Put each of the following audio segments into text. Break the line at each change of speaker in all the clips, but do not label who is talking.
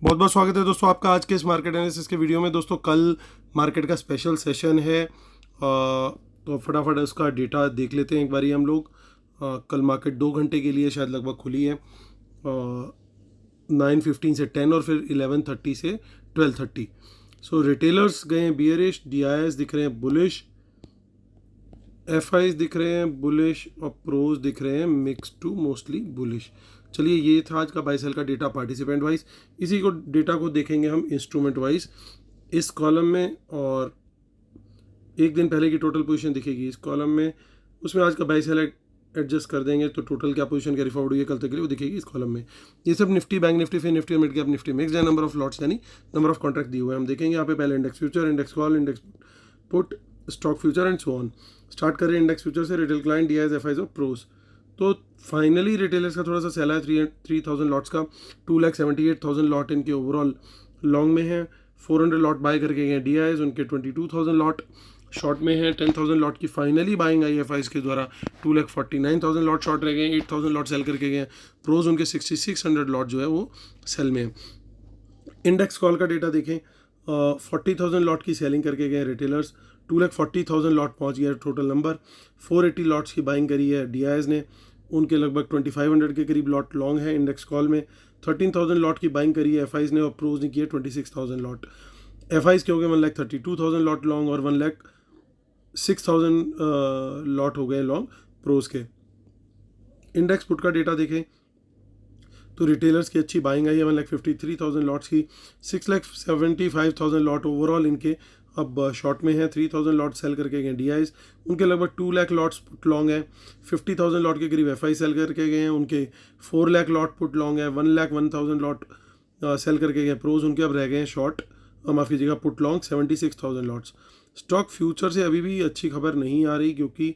बहुत बहुत स्वागत है दोस्तों आपका आज के इस मार्केट एनालिसिस के वीडियो में। दोस्तों कल मार्केट का स्पेशल सेशन है, तो फटाफट उसका डेटा देख लेते हैं एक बारी हम लोग। कल मार्केट 2 घंटे के लिए शायद लगभग खुली है, 9:15 से 10 और फिर 11:30 से 12:30। सो रिटेलर्स गए हैं बियरिश, DIs दिख रहे हैं बुलिश, FIs दिख रहे हैं बुलिश और प्रोज दिख रहे हैं मिक्स टू मोस्टली बुलिश। चलिए ये था आज का बाई सेल का डेटा पार्टिसिपेंट वाइज। इसी को डेटा को देखेंगे हम इंस्ट्रूमेंट वाइज इस कॉलम में, और एक दिन पहले की टोटल पोजीशन दिखेगी इस कॉलम में। उसमें आज का बाई सेल एडजस्ट कर देंगे तो टोटल क्या पोजीशन कैरी फॉरवर्ड हुई है कल तक के लिए वो दिखेगी इस कॉलम में। ये सब निफ्टी, बैंक निफ्टी, फिर निफ्टी और मिड कैप निफ्टी मिक्स है, नंबर ऑफ लॉट्स यानी नंबर ऑफ कॉन्ट्रैक्ट दिए हुए हैं। हम देखेंगे यहाँ पे पहले index future, index call, index put, stock future and so on. Start करें इंडेक्स फ्यूचर से, रिटेल क्लाइंट, DIs, FIs और प्रोज। तो फाइनली रिटेलर्स का थोड़ा सा सेल है 3,000 लॉट्स का, 2,78,000 लॉट इनके ओवरऑल लॉन्ग में है। 400 लॉट बाय करके गए DIs, उनके 22,000 लॉट शॉर्ट में है। 10,000 लॉट की फाइनली बाइंग आई FIs के द्वारा, 2,49,000 लॉट शॉर्ट रह गए, 8,000 लॉट सेल करके गए। प्रोज उनके 6,600 लॉट जो है वो सेल में है। इंडेक्स कॉल का डेटा देखें, 40,000 लॉट की सेलिंग करके गए रिटेलर्स, 2,40,000 लॉट पहुंच गया टोटल नंबर। 480 लॉट्स की बाइंग करी है DIs ने, उनके लगभग 2,500 के करीब लॉट लॉन्ग है इंडेक्स कॉल में। 13,000 लॉट की बाइंग करी है FIs ने, और प्रोज ने की है 26,000 लॉट। FIs के हो गए 1,32,000 लॉट लॉन्ग और 1,06,000 लॉट हो गए लॉन्ग प्रोज के। इंडेक्स पुट का डेटा देखें तो रिटेलर्स की अच्छी बाइंग आई है, 1,53,000 लॉट्स की, 6,75,000 लॉट ओवरऑल इनके अब शॉर्ट में है। 3,000 लॉट सेल करके गए DIs, उनके लगभग 2 लाख लॉट्स पुट लॉन्ग है। 50,000 लॉट के करीब FI सेल करके गए हैं, उनके 4 लाख लॉट पुट लॉन्ग है। 1,01,000 लॉट सेल करके गए प्रोज, उनके अब रह गए हैं शॉर्ट, माफ़ कीजिएगा put long 76,000 lots. Stock future से अभी भी अच्छी खबर नहीं आ रही, क्योंकि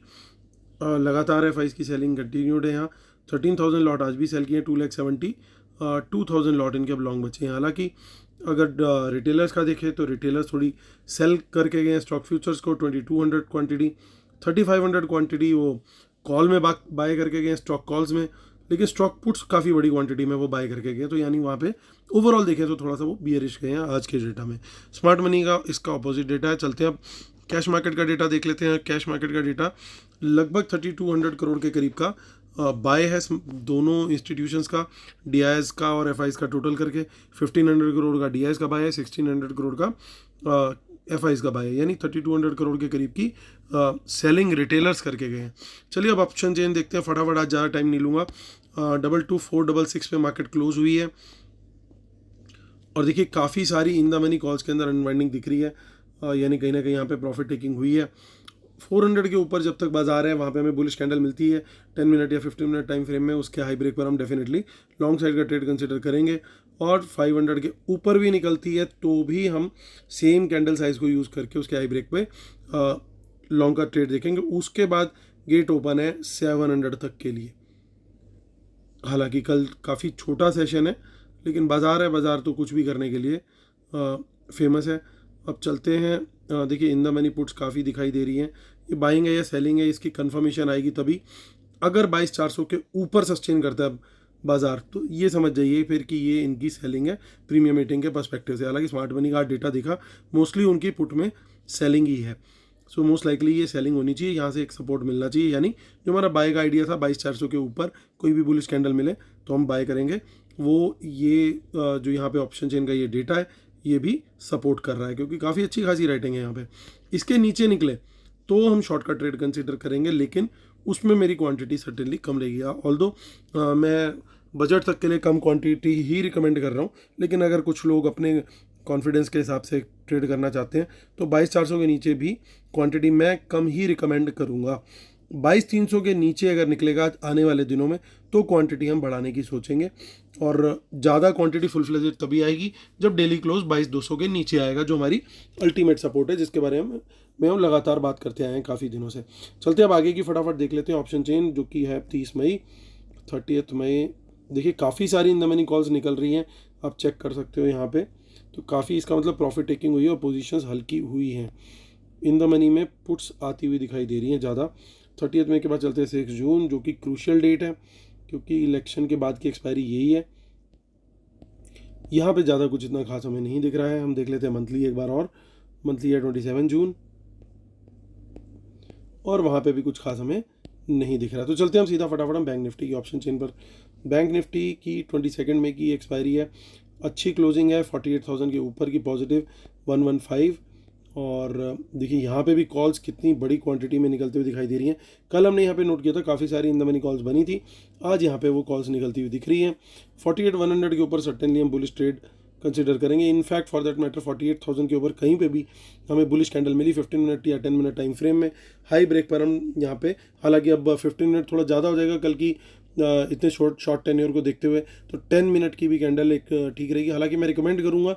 लगातार FIs की सेलिंग कंटिन्यूड है। यहाँ 13,000 लॉट आज भी सेल किए हैं, 2,70,2,000 लॉट इनके अब लॉन्ग बचे हैं। हालांकि अगर रिटेलर्स का देखें तो रिटेलर्स थोड़ी सेल करके गए हैं स्टॉक फ्यूचर्स को, 2,200 क्वांटिटी, 3,500 क्वांटिटी वो कॉल में बाय करके गए स्टॉक कॉल्स में, लेकिन स्टॉक पुट्स काफ़ी बड़ी क्वांटिटी में वो बाय करके गए, तो यानी वहाँ पे ओवरऑल देखें तो थोड़ा सा वो बियरिश गए हैं आज के डेटा में। स्मार्ट मनी का इसका अपोजिट डेटा है। चलते हैं अब कैश मार्केट का डेटा देख लेते हैं। कैश मार्केट का डेटा लगभग 3,200 करोड़ के करीब का बाय है दोनों इंस्टीट्यूशंस का, DIs का और FIs का टोटल करके। 1,500 करोड़ का DIs का बाय है, 1,600 करोड़ का FIs का बाय है, यानी 3,200 करोड़ के करीब की सेलिंग रिटेलर्स करके गए हैं। चलिए अब ऑप्शन चेन देखते हैं फटाफट, आज ज़्यादा टाइम नहीं लूँगा। 22,466 पे मार्केट क्लोज हुई है, और देखिए काफ़ी सारी इन द मनी कॉल्स के अंदर अनवाइंडिंग दिख रही है, यानी कहीं ना कहीं यहाँ पे प्रॉफिट टेकिंग हुई है। 400 के ऊपर जब तक बाजार है वहाँ पे हमें बुलिश कैंडल मिलती है 10 मिनट या 15 मिनट टाइम फ्रेम में, उसके हाई ब्रेक पर हम डेफिनेटली लॉन्ग साइड का ट्रेड कंसिडर करेंगे। और 500 के ऊपर भी निकलती है तो भी हम सेम कैंडल साइज को यूज़ करके उसके हाई ब्रेक पे लॉन्ग का ट्रेड देखेंगे। उसके बाद गेट ओपन है 700 तक के लिए। हालांकि कल काफ़ी छोटा सेशन है, लेकिन बाज़ार है, बाज़ार तो कुछ भी करने के लिए फेमस है। अब चलते हैं, देखिए इन द मनी पुट्स काफ़ी दिखाई दे रही हैं, ये बाइंग है या सेलिंग है इसकी कंफर्मेशन आएगी तभी। अगर 22,400 के ऊपर सस्टेन करता है बाजार तो ये समझ जाइए फिर कि ये इनकी सेलिंग है प्रीमियम मीटिंग के पर्सपेक्टिव से। हालांकि स्मार्ट मनी का डेटा दिखा मोस्टली उनकी पुट में सेलिंग ही है, सो मोस्ट लाइकली ये सेलिंग होनी चाहिए, यहाँ से एक सपोर्ट मिलना चाहिए। यानी जो हमारा बाय का आइडिया था 22,400 के ऊपर कोई भी बुलिश कैंडल मिले तो हम बाय करेंगे, वो ये जो यहाँ पे ऑप्शन चेन का ये डेटा है ये भी सपोर्ट कर रहा है, क्योंकि काफ़ी अच्छी खासी राइटिंग है यहाँ पे। इसके नीचे निकले तो हम शॉर्ट का ट्रेड कंसिडर करेंगे, लेकिन उसमें मेरी क्वांटिटी सर्टेनली कम रहेगी। ऑल्दो मैं बजट तक के लिए कम क्वांटिटी ही रिकमेंड कर रहा हूँ, लेकिन अगर कुछ लोग अपने कॉन्फिडेंस के हिसाब से ट्रेड करना चाहते हैं तो 22,400 के नीचे भी क्वांटिटी मैं कम ही रिकमेंड करूँगा। 22,300 के नीचे अगर निकलेगा आने वाले दिनों में तो क्वांटिटी हम बढ़ाने की सोचेंगे, और ज़्यादा क्वांटिटी फुल फ्लेजेड तभी आएगी जब डेली क्लोज 22,200 के नीचे आएगा, जो हमारी अल्टीमेट सपोर्ट है, जिसके बारे में हम लगातार बात करते आए हैं काफ़ी दिनों से। चलते अब आगे की फटाफट देख लेते हैं ऑप्शन चेन, जो कि है 30 मई, 30 मई। देखिए काफ़ी सारी इन द मनी कॉल्स निकल रही हैं, आप चेक कर सकते हो यहाँ पे, तो काफ़ी इसका मतलब प्रॉफिट टेकिंग हुई है और पोजीशंस हल्की हुई हैं। इन द मनी में पुट्स आती हुई दिखाई दे रही हैं ज़्यादा। 30 मई के बाद चलते हैं 6 जून, जो कि क्रूशियल डेट है क्योंकि इलेक्शन के बाद की एक्सपायरी यही है। यहाँ पे ज़्यादा कुछ इतना खास हमें नहीं दिख रहा है। हम देख लेते हैं मंथली एक बार और। मंथली है 27 जून और वहाँ पे भी कुछ खास हमें नहीं दिख रहा। तो चलते हैं हम सीधा फटाफट हम बैंक निफ्टी की ऑप्शन चेन पर। बैंक निफ्टी की 22 मई की एक्सपायरी है, अच्छी क्लोजिंग है, 48,000 के ऊपर की पॉजिटिव 115। और देखिए यहाँ पे भी कॉल्स कितनी बड़ी क्वांटिटी में निकलती हुई दिखाई दे रही हैं। कल हमने यहाँ पे नोट किया था काफ़ी सारी इन द मनी कॉल्स बनी थी, आज यहाँ पे वो कॉल्स निकलती हुई दिख रही हैं। 48,100 के ऊपर सर्टेनली हम बुलिश ट्रेड कंसिडर करेंगे। इनफैक्ट फॉर दैट मैटर 48,000 के ऊपर कहीं पे भी हमें बुलिश कैंडल मिली 15 मिनट या 10 मिनट टाइम फ्रेम में, हाई ब्रेक पर हम यहाँ पे, हालांकि अब 15 मिनट थोड़ा ज़्यादा हो जाएगा कल की इतने शॉर्ट टेन्योर को देखते हुए, तो 10 मिनट की भी कैंडल एक ठीक रहेगी। हालांकि मैं रिकमेंड करूँगा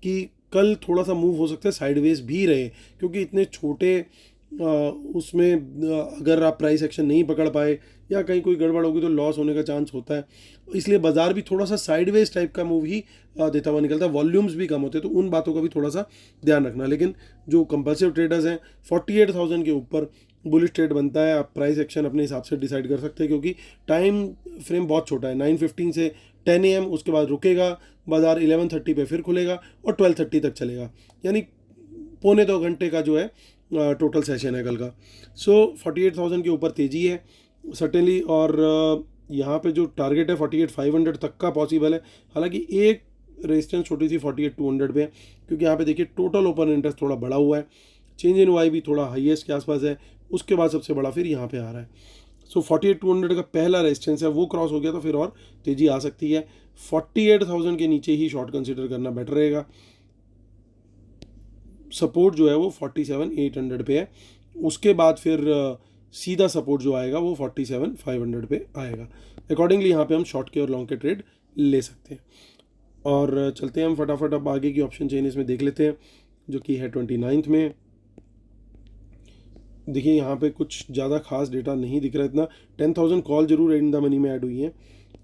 कि कल थोड़ा सा मूव हो सकता है साइडवेज भी रहे, क्योंकि इतने छोटे उसमें अगर आप प्राइस एक्शन नहीं पकड़ पाए या कहीं कोई गड़बड़ होगी तो लॉस होने का चांस होता है। इसलिए बाजार भी थोड़ा सा साइडवेज टाइप का मूव ही देता हुआ निकलता है, वॉल्यूम्स भी कम होते हैं, तो उन बातों का भी थोड़ा सा ध्यान रखना। लेकिन जो कंपल्सिव ट्रेडर्स हैं 48,000 के ऊपर बुलिश ट्रेड बनता है, आप प्राइस एक्शन अपने हिसाब से डिसाइड कर सकते हैं, क्योंकि टाइम फ्रेम बहुत छोटा है, 9:15 से 10 AM, उसके बाद रुकेगा, बाजार 11:30 पे फिर खुलेगा और 12:30 तक चलेगा, यानी पौने 2 घंटे का जो है टोटल सेशन है कल का। सो 48,000 के ऊपर तेज़ी है सर्टेनली, और यहाँ पे जो टारगेट है 48,500 तक का पॉसिबल है। हालांकि एक रेजिस्टेंस छोटी सी 48,200 पे है, क्योंकि यहाँ पे देखिए टोटल ओपन इंटरेस्ट थोड़ा बड़ा हुआ है, चेंज इन वाई भी थोड़ा हाईएस्ट के आसपास है, उसके बाद सबसे बड़ा फिर यहाँ पे आ रहा है। सो 48,200 का पहला रेजिस्टेंस है, वो क्रॉस हो गया तो फिर और तेज़ी आ सकती है। 48,000 के नीचे ही शॉर्ट कंसिडर करना बेटर रहेगा। सपोर्ट जो है वो 47,800 पे है, उसके बाद फिर सीधा सपोर्ट जो आएगा वो 47,500 पे आएगा। अकॉर्डिंगली यहाँ पे हम शॉर्ट के और लॉन्ग के ट्रेड ले सकते हैं। और चलते हैं हम फटाफट अब आगे की ऑप्शन चेन इसमें देख लेते हैं, जो कि है 29 में। देखिए यहाँ पे कुछ ज़्यादा खास डेटा नहीं दिख रहा है इतना। 10,000 कॉल जरूर इन द मनी में ऐड हुई है,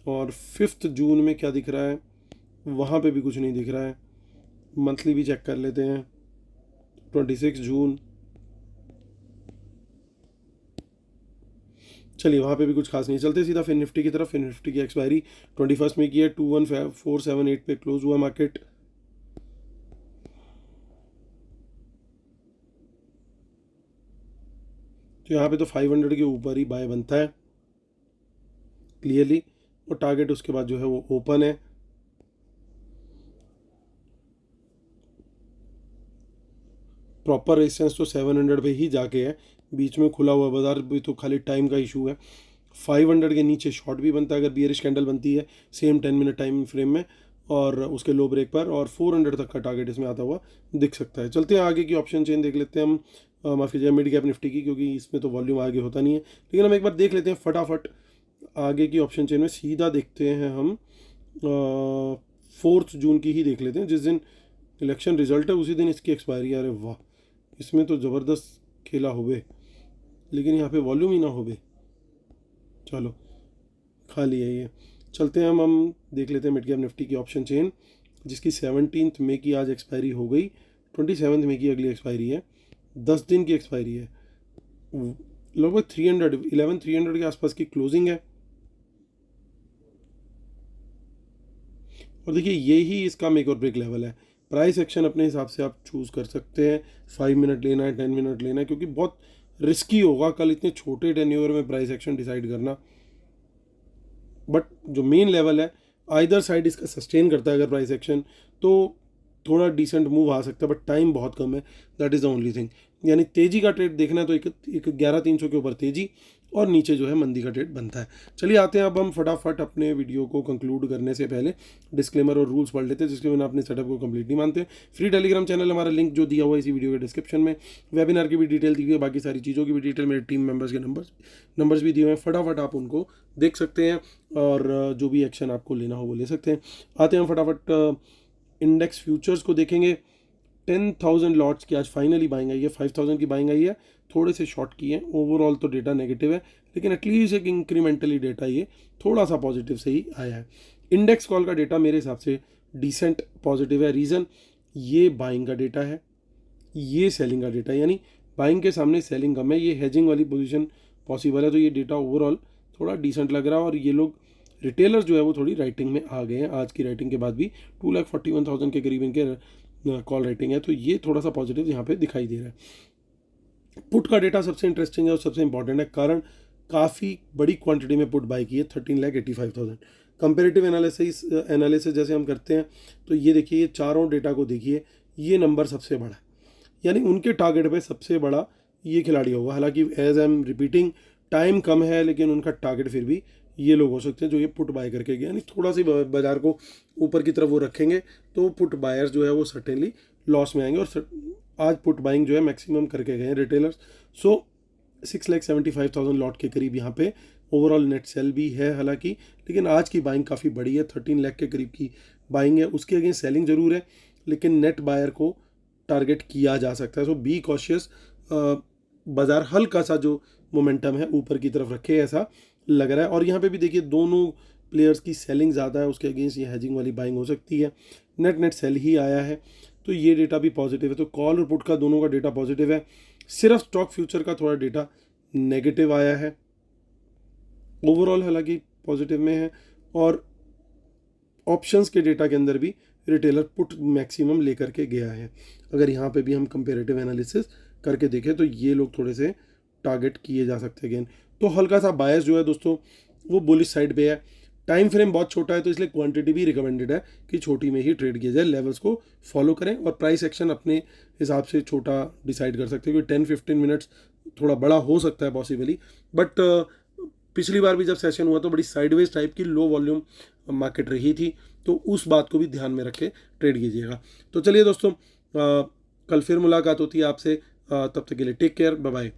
और 5 जून में क्या दिख रहा है, वहाँ पे भी कुछ नहीं दिख रहा है। मंथली भी चेक कर लेते हैं, 26 जून, चलिए वहाँ पे भी कुछ खास नहीं। चलते सीधा फिर निफ्टी की तरफ। फिर निफ्टी की एक्सपायरी 21 में की है, 21,478 पे क्लोज हुआ मार्केट। तो यहाँ पे तो 500 के ऊपर ही बाय बनता है क्लियरली, और टारगेट उसके बाद जो है वो ओपन है। प्रॉपर रेजिस्टेंस तो 700 पे ही जाके है, बीच में खुला हुआ बाजार भी तो खाली टाइम का इशू है। 500 के नीचे शॉर्ट भी बनता है अगर बियरिश कैंडल बनती है सेम 10 मिनट टाइम फ्रेम में, और उसके लो ब्रेक पर, और 400 तक का टारगेट इसमें आता हुआ दिख सकता है। चलते हैं आगे की ऑप्शन चेन देख लेते हैं हम, माफ़ कीजिए मिड कैप निफ्टी की, क्योंकि इसमें तो वॉल्यूम आगे होता नहीं है, लेकिन हम एक बार देख लेते हैं फटाफट आगे की ऑप्शन चेन में। सीधा देखते हैं हम 4 जून की ही देख लेते हैं, जिस दिन इलेक्शन रिजल्ट है उसी दिन इसकी एक्सपायरी। अरे वाह, इसमें तो ज़बरदस्त खेला होवे, लेकिन यहाँ पे वॉल्यूम ही ना होवे। चलो खाली है ये। चलते हैं हम देख लेते हैं मिड कैप निफ्टी की ऑप्शन चेन, जिसकी 17 मई की आज एक्सपायरी हो गई, 27 मई की अगली एक्सपायरी है, 10 दिन की एक्सपायरी है, लगभग 11,300 के आसपास की क्लोजिंग है। और देखिए यही इसका मेक और ब्रेक लेवल है। प्राइस एक्शन अपने हिसाब से आप चूज़ कर सकते हैं, 5 मिनट लेना है, 10 मिनट लेना है, क्योंकि बहुत रिस्की होगा कल इतने छोटे टेन्योर में प्राइस एक्शन डिसाइड करना। बट जो मेन लेवल है, आइदर साइड इसका सस्टेन करता है अगर प्राइस एक्शन, तो थोड़ा डिसेंट मूव आ सकता है, बट टाइम बहुत कम है, that is the only thing. यानी तेज़ी का ट्रेड देखना है तो एक 11,300 के ऊपर तेज़ी, और नीचे जो है मंदी का ट्रेड बनता है। चलिए आते हैं अब हम फटाफट अपने वीडियो को कंक्लूड करने से पहले डिस्क्लेमर और रूल्स पढ़ लेते हैं, जिसके बिना अपने सेटअप को कंप्लीट नहीं मानते। फ्री टेलीग्राम चैनल हमारा लिंक जो दिया हुआ है इसी वीडियो के डिस्क्रिप्शन में, वेबिनार की भी डिटेल दी हुई है, बाकी सारी चीज़ों की भी डिटेल, मेरे टीम मेंबर्स के नंबर्स भी दिए हुए हैं, फटाफट आप उनको देख सकते हैं, और जो भी एक्शन आपको लेना हो वो ले सकते हैं। आते हैं हम फटाफट इंडेक्स फ्यूचर्स को देखेंगे। 10,000 लॉट्स की आज फाइनली बाइंग आई है, 5,000 की बाइंग आई है, थोड़े से शॉर्ट किए हैं। ओवरऑल तो डेटा नेगेटिव है, लेकिन एटलीस्ट एक इंक्रीमेंटली डेटा ये थोड़ा सा पॉजिटिव से ही आया है। इंडेक्स कॉल का डेटा मेरे हिसाब से डिसेंट पॉजिटिव है। रीज़न, ये बाइंग का डेटा है, ये सेलिंग का डेटा है, यानी बाइंग के सामने सेलिंग कम है, ये हेजिंग वाली पोजीशन पॉसिबल है, तो ये डेटा ओवरऑल थोड़ा डिसेंट लग रहा है। और ये लोग रिटेलर जो है वो थोड़ी राइटिंग में आ गए हैं, आज की राइटिंग के बाद भी 2,41,000 के करीब इनके कॉल राइटिंग है, तो ये थोड़ा सा पॉजिटिव यहाँ पे दिखाई दे रहा है। पुट का डेटा सबसे इंटरेस्टिंग है और सबसे इंपॉर्टेंट है, कारण काफ़ी बड़ी क्वांटिटी में पुट बाई की है 13,85,000। कंपेरेटिव एनालिसिस जैसे हम करते हैं तो ये देखिए, ये चारों डेटा को देखिए, ये नंबर सबसे बड़ा है, यानी उनके टारगेट पे सबसे बड़ा ये खिलाड़ी होगा। हालांकि as I am repeating, time कम है, लेकिन उनका टारगेट फिर भी ये लोग हो सकते हैं जो ये पुट बाय करके गए, यानी थोड़ा सी बाजार को ऊपर की तरफ वो रखेंगे तो पुट बायर्स जो है वो सर्टेनली लॉस में आएंगे। और आज पुट बाइंग जो है मैक्सिमम करके गए हैं रिटेलर्स। सो 6,75,000 लॉट के करीब यहाँ पे ओवरऑल नेट सेल भी है हालांकि, लेकिन आज की बाइंग काफ़ी बड़ी है, 13 लाख के करीब की बाइंग है। उसके अगेंस्ट सेलिंग जरूर है, लेकिन नेट बायर को टारगेट किया जा सकता है। सो बी कॉशियस, बाजार हल्का सा जो मोमेंटम है ऊपर की तरफ रखे ऐसा लग रहा है। और यहाँ पे भी देखिए, दोनों प्लेयर्स की सेलिंग ज़्यादा है, उसके अगेंस्ट ये हैजिंग वाली बाइंग हो सकती है। नेट सेल ही आया है, तो ये डेटा भी पॉजिटिव है। तो कॉल और पुट का दोनों का डेटा पॉजिटिव है, सिर्फ स्टॉक फ्यूचर का थोड़ा डेटा नेगेटिव आया है। ओवरऑल हालांकि पॉजिटिव में है, और ऑप्शंस के डेटा के अंदर भी रिटेलर पुट मैक्सिमम लेकर के गया है। अगर यहाँ पे भी हम कंपेरेटिव एनालिसिस करके देखें तो ये लोग थोड़े से टारगेट किए जा सकते हैं। तो हल्का सा बायस जो है दोस्तों वो बुलिश साइड पे है। टाइम फ्रेम बहुत छोटा है, तो इसलिए क्वांटिटी भी रिकमेंडेड है कि छोटी में ही ट्रेड किया जाए, लेवल्स को फॉलो करें और प्राइस एक्शन अपने हिसाब से छोटा डिसाइड कर सकते हैं, क्योंकि 10-15 मिनट्स थोड़ा बड़ा हो सकता है पॉसिबली। बट पिछली बार भी जब सेशन हुआ तो बड़ी साइडवेज टाइप की लो वॉल्यूम मार्केट रही थी, तो उस बात को भी ध्यान में रख के ट्रेड कीजिएगा। तो चलिए दोस्तों, कल फिर मुलाकात होती है आपसे, तब तक के लिए टेक केयर, बाय बाय।